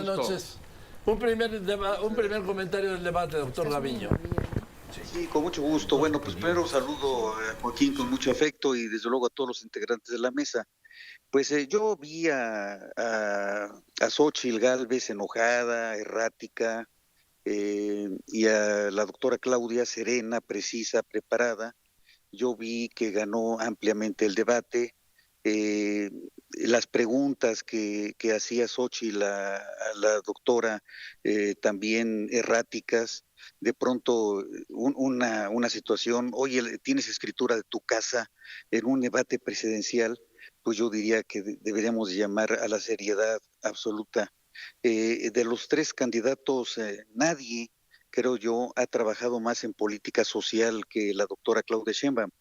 buenas noches. Un primer comentario del debate, doctor Gaviño. Sí, con mucho gusto. Bueno, pues primero saludo a Joaquín con mucho afecto y desde luego a todos los integrantes de la mesa. Pues yo vi a Xóchitl Gálvez enojada, errática, y a la doctora Claudia serena, precisa, preparada. Yo vi que ganó ampliamente el debate. eh, las preguntas que hacía Xóchitl a la doctora, también erráticas. De pronto, una situación, oye, ¿tienes escritura de tu casa en un debate presidencial? Pues yo diría que deberíamos llamar a la seriedad absoluta. De los tres candidatos, nadie, creo yo, ha trabajado más en política social que la doctora Claudia Sheinbaum.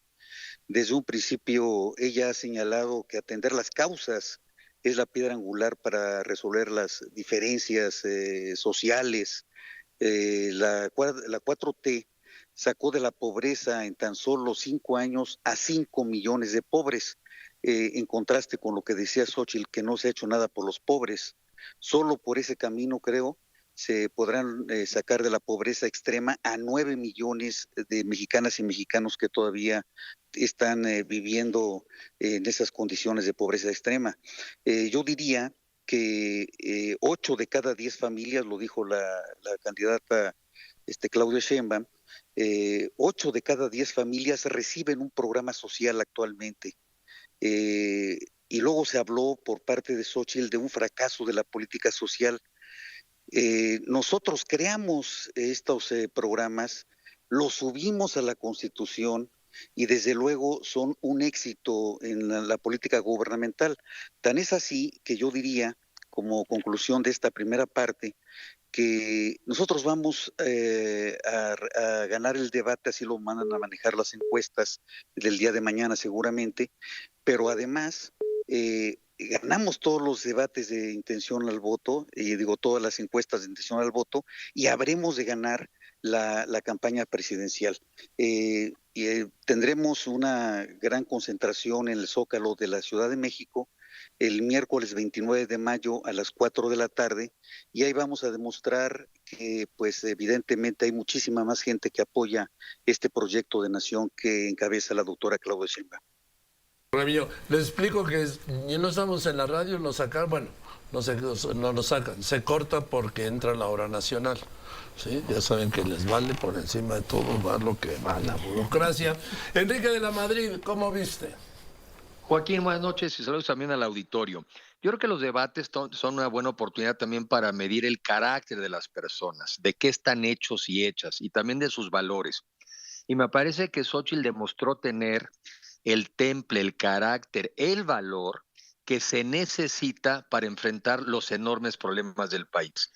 Desde un principio ella ha señalado que atender las causas es la piedra angular para resolver las diferencias sociales. La 4T sacó de la pobreza en tan solo 5 años a 5 millones de pobres, en contraste con lo que decía Xóchitl, que no se ha hecho nada por los pobres. Solo por ese camino, creo, se podrán sacar de la pobreza extrema a 9 millones de mexicanas y mexicanos que todavía están viviendo en esas condiciones de pobreza extrema. Yo diría que 8 de cada 10 familias, lo dijo la candidata Claudia Sheinbaum, 8 de cada 10 familias reciben un programa social actualmente. Eh, y luego se habló por parte de Xóchitl de un fracaso de la política social. Nosotros creamos estos programas, los subimos a la Constitución y desde luego son un éxito en la política gubernamental. Tan es así que yo diría, como conclusión de esta primera parte, que nosotros vamos a ganar el debate, así lo mandan a manejar las encuestas del día de mañana seguramente, pero además ganamos todos los debates de intención al voto, y digo todas las encuestas de intención al voto, y habremos de ganar la campaña presidencial. Tendremos una gran concentración en el Zócalo de la Ciudad de México el miércoles 29 de mayo a las 4 de la tarde, y ahí vamos a demostrar que pues evidentemente hay muchísima más gente que apoya este proyecto de nación que encabeza la doctora Claudia Sheinbaum. Gaviño, les explico que no estamos en la radio, lo sacan, bueno, no lo sacan, se corta porque entra la hora nacional. ¿Sí? Ya saben que les vale por encima de todo, va lo que va la burocracia. Enrique de la Madrid, ¿cómo viste? Joaquín, buenas noches y saludos también al auditorio. Yo creo que los debates son una buena oportunidad también para medir el carácter de las personas, de qué están hechos y hechas, y también de sus valores. Y me parece que Xóchitl demostró tener el temple, el carácter, el valor que se necesita para enfrentar los enormes problemas del país.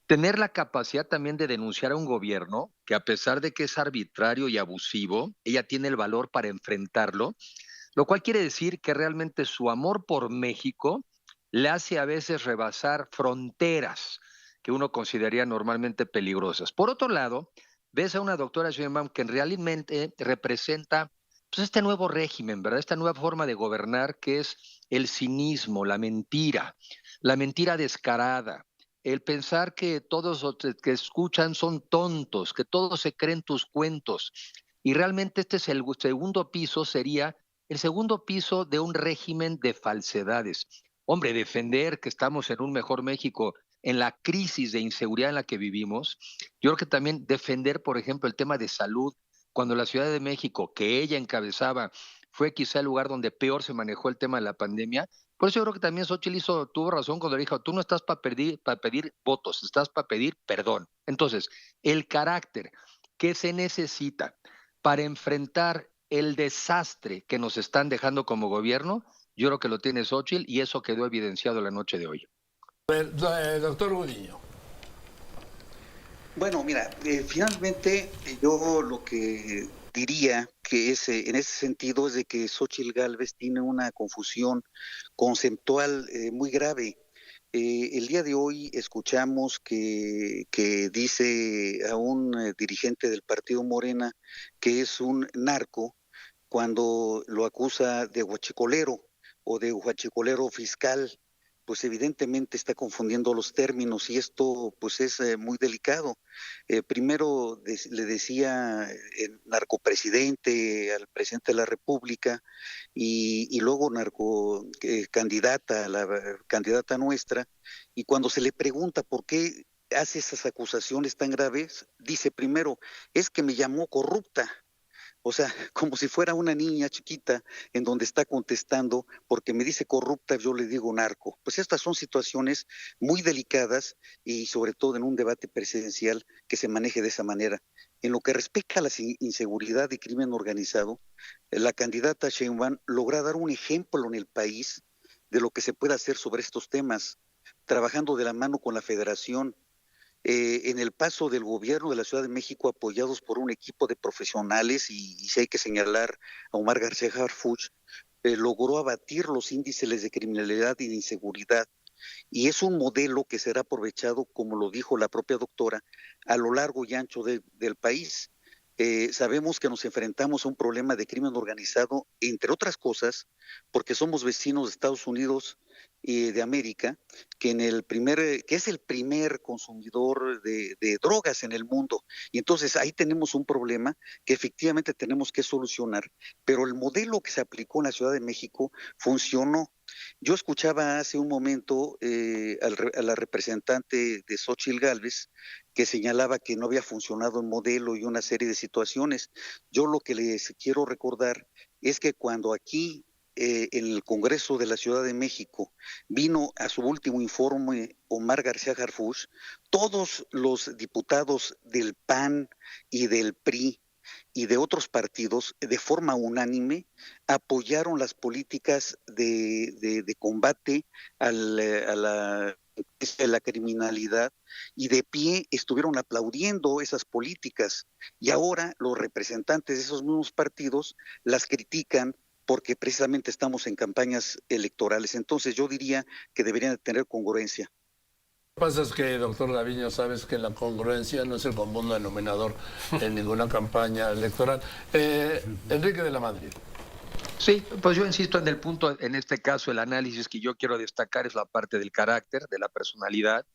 Tener la capacidad también de denunciar a un gobierno que, a pesar de que es arbitrario y abusivo, ella tiene el valor para enfrentarlo, lo cual quiere decir que realmente su amor por México le hace a veces rebasar fronteras que uno consideraría normalmente peligrosas. Por otro lado, ves a una doctora Sheinbaum que realmente representa pues, este nuevo régimen, ¿verdad? Esta nueva forma de gobernar que es el cinismo, la mentira descarada, el pensar que todos los que escuchan son tontos, que todos se creen tus cuentos. Y realmente este es el segundo piso, sería el segundo piso de un régimen de falsedades. Hombre, defender que estamos en un mejor México en la crisis de inseguridad en la que vivimos, yo creo que también defender, por ejemplo, el tema de salud, cuando la Ciudad de México, que ella encabezaba, fue quizá el lugar donde peor se manejó el tema de la pandemia. Por eso yo creo que también Xóchitl tuvo razón cuando le dijo, tú no estás para pedir votos, estás para pedir perdón. Entonces, el carácter que se necesita para enfrentar el desastre que nos están dejando como gobierno, yo creo que lo tiene Xóchitl y eso quedó evidenciado la noche de hoy. Doctor Gudiño. Bueno, mira, finalmente yo lo que diría que es, en ese sentido es de que Xóchitl Gálvez tiene una confusión conceptual muy grave. El día de hoy escuchamos que dice a un dirigente del partido Morena que es un narco cuando lo acusa de huachicolero o de huachicolero fiscal. pues evidentemente está confundiendo los términos y esto pues es muy delicado. Primero le decía narcopresidente al presidente de la República y luego narco candidata, candidata nuestra, y cuando se le pregunta por qué hace esas acusaciones tan graves, dice primero, es que me llamó corrupta. O sea, como si fuera una niña chiquita en donde está contestando, porque me dice corrupta, yo le digo narco. Pues estas son situaciones muy delicadas y sobre todo en un debate presidencial que se maneje de esa manera. En lo que respecta a la inseguridad y crimen organizado, la candidata Sheinbaum logra dar un ejemplo en el país de lo que se puede hacer sobre estos temas, trabajando de la mano con la Federación, en el paso del gobierno de la Ciudad de México, apoyados por un equipo de profesionales, y si hay que señalar a Omar García Harfuch, logró abatir los índices de criminalidad y de inseguridad. Y es un modelo que será aprovechado, como lo dijo la propia doctora, a lo largo y ancho del país. Sabemos que nos enfrentamos a un problema de crimen organizado, entre otras cosas, porque somos vecinos de Estados Unidos y de América, que es el primer consumidor de drogas en el mundo. Y entonces ahí tenemos un problema que efectivamente tenemos que solucionar, pero el modelo que se aplicó en la Ciudad de México funcionó. Yo escuchaba hace un momento a la representante de Xóchitl Gálvez, que señalaba que no había funcionado el modelo y una serie de situaciones. Yo lo que les quiero recordar es que cuando aquí en el Congreso de la Ciudad de México vino a su último informe Omar García Harfuch, todos los diputados del PAN y del PRI y de otros partidos, de forma unánime, apoyaron las políticas de combate a la criminalidad, y de pie estuvieron aplaudiendo esas políticas. Y ahora los representantes de esos mismos partidos las critican porque precisamente estamos en campañas electorales. Entonces yo diría que deberían de tener congruencia. Lo que pasa es que, doctor Gaviño, sabes que la congruencia no es el común denominador en ninguna campaña electoral. Enrique de la Madrid. Sí, pues yo insisto en el punto, en este caso el análisis que yo quiero destacar es la parte del carácter, de la personalidad,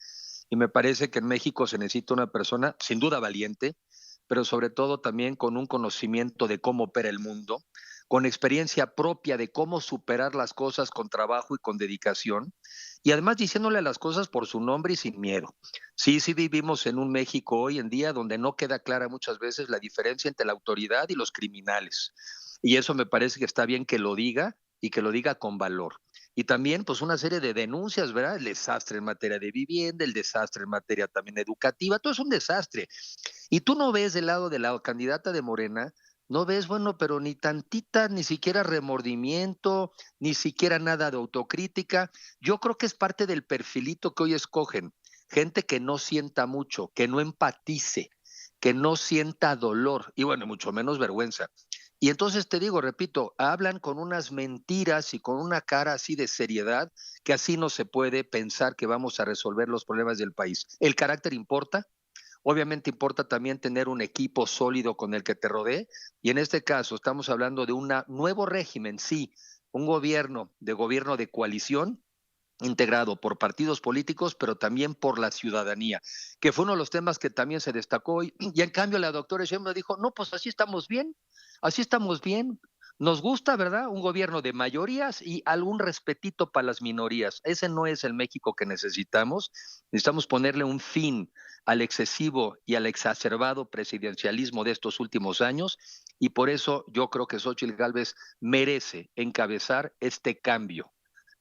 y me parece que en México se necesita una persona sin duda valiente, pero sobre todo también con un conocimiento de cómo opera el mundo, con experiencia propia de cómo superar las cosas con trabajo y con dedicación, y además diciéndole las cosas por su nombre y sin miedo. Sí, sí vivimos en un México hoy en día donde no queda clara muchas veces la diferencia entre la autoridad y los criminales. Y eso me parece que está bien que lo diga y que lo diga con valor. Y también, pues, una serie de denuncias, ¿verdad? El desastre en materia de vivienda, el desastre en materia también educativa, todo es un desastre. Y tú no ves del lado de la candidata de Morena, no ves, bueno, pero ni tantita, ni siquiera remordimiento, ni siquiera nada de autocrítica. Yo creo que es parte del perfilito que hoy escogen. Gente que no sienta mucho, que no empatice, que no sienta dolor y bueno, mucho menos vergüenza. Y entonces te digo, repito, hablan con unas mentiras y con una cara así de seriedad que así no se puede pensar que vamos a resolver los problemas del país. El carácter importa. Obviamente importa también tener un equipo sólido con el que te rodee y en este caso estamos hablando de un nuevo régimen, sí, un gobierno de coalición integrado por partidos políticos, pero también por la ciudadanía, que fue uno de los temas que también se destacó hoy. Y en cambio la doctora Sheinbaum dijo, no, pues así estamos bien, nos gusta, ¿verdad? Un gobierno de mayorías y algún respetito para las minorías. Ese no es el México que necesitamos. Necesitamos ponerle un fin al excesivo y al exacerbado presidencialismo de estos últimos años y por eso yo creo que Xóchitl Gálvez merece encabezar este cambio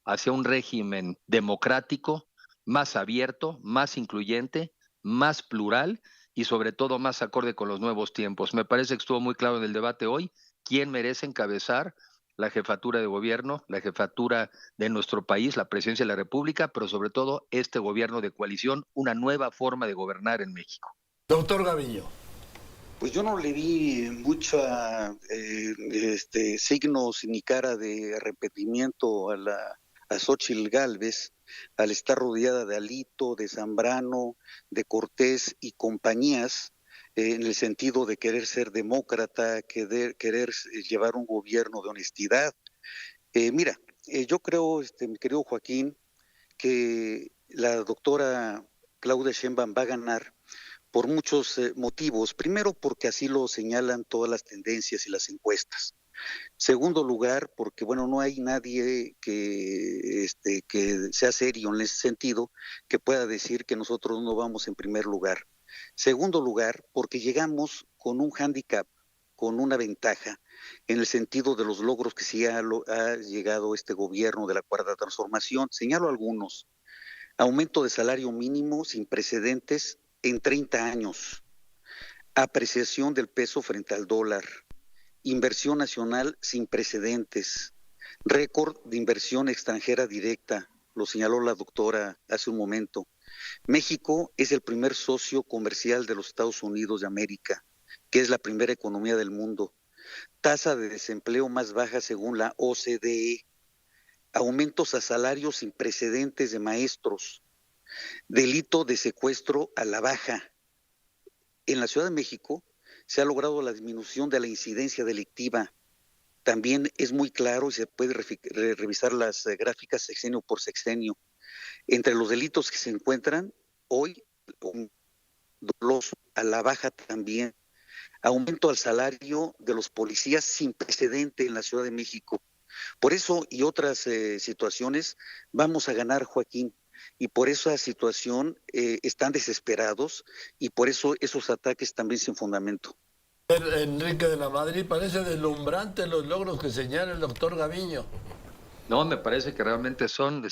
hacia un régimen democrático, más abierto, más incluyente, más plural y sobre todo más acorde con los nuevos tiempos. Me parece que estuvo muy claro en el debate hoy quién merece encabezar la jefatura de gobierno, la jefatura de nuestro país, la presidencia de la República, pero sobre todo este gobierno de coalición, una nueva forma de gobernar en México. Doctor Gaviño. Pues yo no le vi mucha signos ni cara de arrepentimiento a Xóchitl Gálvez al estar rodeada de Alito, de Zambrano, de Cortés y compañías, en el sentido de querer ser demócrata, querer llevar un gobierno de honestidad. Mira, yo creo, mi querido Joaquín, que la doctora Claudia Sheinbaum va a ganar por muchos motivos. Primero, porque así lo señalan todas las tendencias y las encuestas. Segundo lugar, porque bueno, no hay nadie que sea serio en ese sentido que pueda decir que nosotros no vamos en primer lugar. Segundo lugar, porque llegamos con un hándicap, con una ventaja, en el sentido de los logros que sí ha llegado este gobierno de la Cuarta Transformación. Señalo algunos: aumento de salario mínimo sin precedentes en 30 años, apreciación del peso frente al dólar, inversión nacional sin precedentes, récord de inversión extranjera directa, lo señaló la doctora hace un momento. México es el primer socio comercial de los Estados Unidos de América, que es la primera economía del mundo. Tasa de desempleo más baja según la OCDE. Aumentos a salarios sin precedentes de maestros. Delito de secuestro a la baja. En la Ciudad de México se ha logrado la disminución de la incidencia delictiva. También es muy claro y se puede revisar las gráficas sexenio por sexenio. Entre los delitos que se encuentran hoy, doloso a la baja también. Aumento al salario de los policías sin precedente en la Ciudad de México. Por eso y otras situaciones vamos a ganar, Joaquín, y por esa situación están desesperados y por eso esos ataques también sin fundamento. Enrique de la Madrid, parece deslumbrante los logros que señala el doctor Gaviño. No, me parece que realmente son,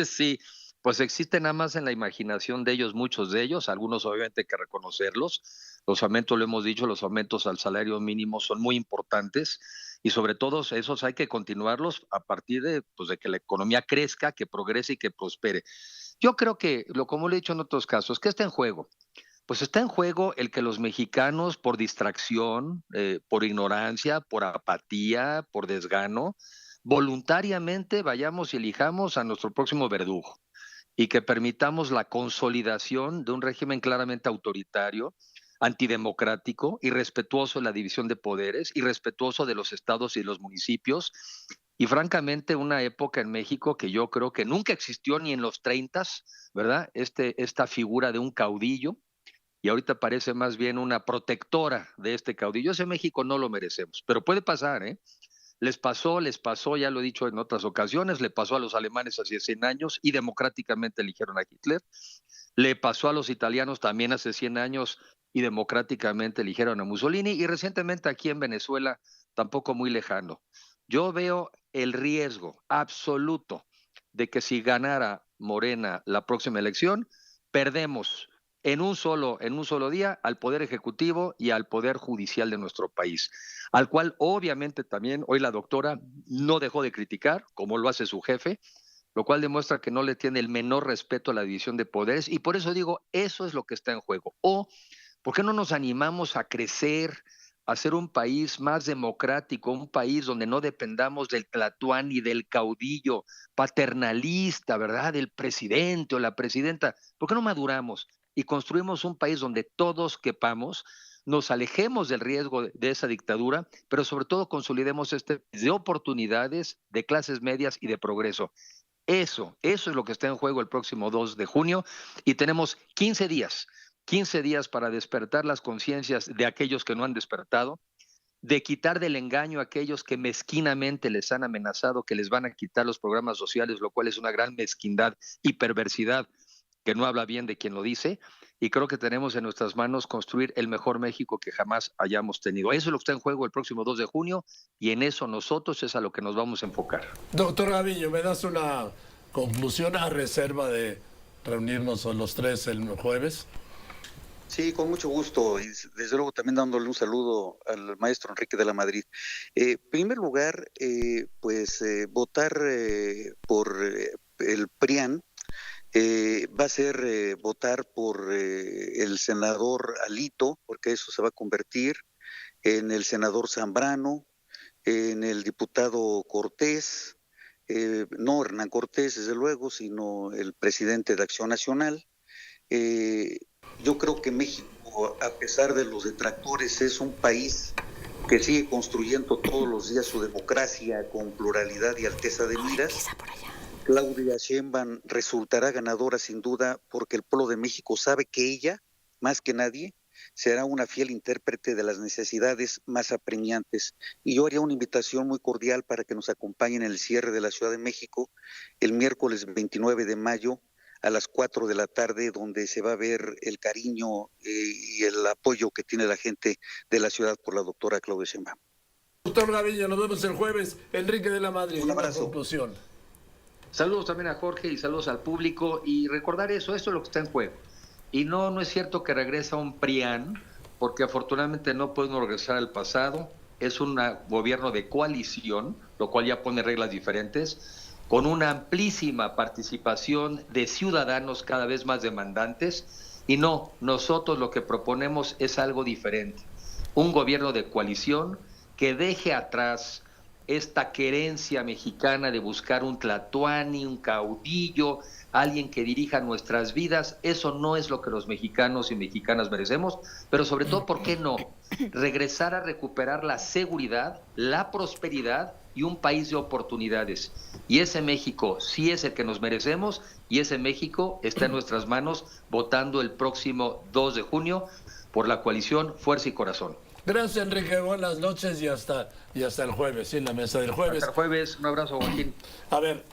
sí, pues existen nada más en la imaginación de ellos, muchos de ellos, algunos obviamente hay que reconocerlos. Los aumentos, lo hemos dicho, los aumentos al salario mínimo son muy importantes y sobre todo esos hay que continuarlos a partir de, pues, de que la economía crezca, que progrese y que prospere. Yo creo que, como lo he dicho en otros casos, ¿qué está en juego? Pues está en juego el que los mexicanos, por distracción, por ignorancia, por apatía, por desgano, voluntariamente vayamos y elijamos a nuestro próximo verdugo y que permitamos la consolidación de un régimen claramente autoritario, antidemocrático, irrespetuoso de la división de poderes, irrespetuoso de los estados y los municipios, y francamente una época en México que yo creo que nunca existió ni en los 30, ¿verdad? Esta figura de un caudillo, y ahorita parece más bien una protectora de este caudillo. Ese México no lo merecemos, pero puede pasar, ¿eh? Les pasó, ya lo he dicho en otras ocasiones, le pasó a los alemanes hace 100 años y democráticamente eligieron a Hitler. Le pasó a los italianos también hace 100 años y democráticamente eligieron a Mussolini. Y recientemente aquí en Venezuela, tampoco muy lejano. Yo veo el riesgo absoluto de que si ganara Morena la próxima elección, perdemos en un solo día al Poder Ejecutivo y al Poder Judicial de nuestro país, al cual obviamente también hoy la doctora no dejó de criticar, como lo hace su jefe, lo cual demuestra que no le tiene el menor respeto a la división de poderes, y por eso digo, eso es lo que está en juego. O, ¿por qué no nos animamos a crecer, a ser un país más democrático, un país donde no dependamos del tlatoani, del caudillo paternalista, ¿verdad?, del presidente o la presidenta? ¿Por qué no maduramos y construimos un país donde todos quepamos, nos alejemos del riesgo de esa dictadura, pero sobre todo consolidemos de oportunidades, de clases medias y de progreso? Eso es lo que está en juego el próximo 2 de junio y tenemos 15 días para despertar las conciencias de aquellos que no han despertado, de quitar del engaño a aquellos que mezquinamente les han amenazado que les van a quitar los programas sociales, lo cual es una gran mezquindad y perversidad que no habla bien de quien lo dice, y creo que tenemos en nuestras manos construir el mejor México que jamás hayamos tenido. Eso es lo que está en juego el próximo 2 de junio, y en eso nosotros es a lo que nos vamos a enfocar. Doctor Gaviño, ¿me das una conclusión a reserva de reunirnos los tres el jueves? Sí, con mucho gusto, y desde luego también dándole un saludo al maestro Enrique de la Madrid. En primer lugar, votar por el PRIAN va a ser votar por el senador Alito, porque eso se va a convertir en el senador Zambrano, en el diputado Cortés, no Hernán Cortés, desde luego, sino el presidente de Acción Nacional. Yo creo que México, a pesar de los detractores, es un país que sigue construyendo todos los días su democracia con pluralidad y alteza de miras. Claudia Sheinbaum resultará ganadora sin duda porque el pueblo de México sabe que ella, más que nadie, será una fiel intérprete de las necesidades más apremiantes. Y yo haría una invitación muy cordial para que nos acompañen en el cierre de la Ciudad de México el miércoles 29 de mayo a las 4 de la tarde, donde se va a ver el cariño y el apoyo que tiene la gente de la ciudad por la doctora Claudia Sheinbaum. Doctor Gaviño, nos vemos el jueves. Enrique de la Madrid, Un una abrazo. conclusión. Saludos también a Jorge y saludos al público y recordar eso es lo que está en juego. Y no es cierto que regresa un PRIAN, porque afortunadamente no podemos regresar al pasado. Es un gobierno de coalición, lo cual ya pone reglas diferentes, con una amplísima participación de ciudadanos cada vez más demandantes. Y no, nosotros lo que proponemos es algo diferente. Un gobierno de coalición que deje atrás esta querencia mexicana de buscar un tlatoani, un caudillo, alguien que dirija nuestras vidas. Eso no es lo que los mexicanos y mexicanas merecemos, pero sobre todo, ¿por qué no? Regresar a recuperar la seguridad, la prosperidad y un país de oportunidades. Y ese México sí es el que nos merecemos y ese México está en nuestras manos votando el próximo 2 de junio por la coalición Fuerza y Corazón. Gracias, Enrique. Buenas noches y hasta el jueves, sí, en la mesa del jueves. Hasta el jueves. Un abrazo, Joaquín. A ver.